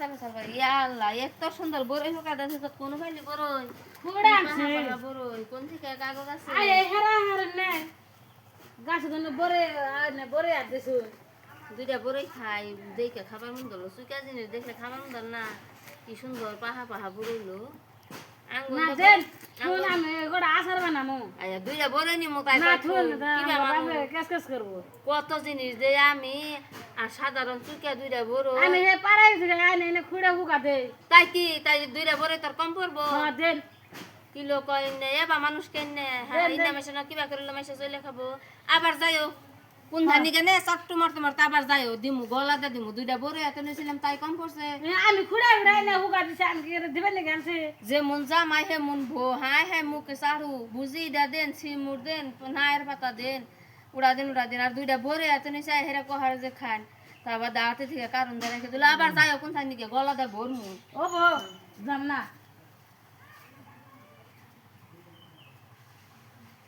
সালা সালা ইয়া আল্লাহ এত সুন্দর বড়ই হোকা দাছে তো কোন ফাইলি বড়ই কুড়ে আছে বড়ই কোন থেকে কাগজ আছে আরে হেরা হেরা নে গাছ গনে বরে নে বরে আর দেছু দুইটা বড়ই খাই দেখে খাবার মন দলো সুকা জিনিস দেখলে খাবার মন দল না কি সুন্দর পাহা পাহা বড়ইলো আঙ্গুল না দেন শুন আমি গোটা আসার বানামু আয়া দুইটা বড়ই নিমু তাই না শুন কিবা বাবা কেস কেস করব কত জিনিস দেই আমি আর সাধারণ চুকিয়া দুইটা বড়ই আমি হে পারাই থেকে আইনে এনে খুঁড়ে হুকা দে তাই কি তাই দুইটা বড়ই তোর কম পড়বো হ্যাঁ দেন কিলো কয় নে এবা মানুষ কেনে হ্যাঁ ইনা মেশে না কিবা করিলে মেশে চলে খাবো আবার যাইও কোন ধানি কেনে চট্টু মারতে মারতে আবার যাইও দিমু গলাতে দিমু দুইটা বড় এত নিছিলাম তাই কম পড়ছে আমি খুঁড়ে খুঁড়ে এনে হুকা দিছি আমি কি দিবেন নাকি আনছে যে মন জামাই হে মন ভো হাই হাই মুখে চাড়ু বুঝি দা দেন সিমুর দেন নায়ের পাতা দেন উড়া দিন আর দুইটা বড় এত নিছে হেরা কহার যে খান তারপর দাওয়াতে থেকে কারণ দেন আবার যাইও কোন ধানি কে গলাতে ভরমু ও যাম না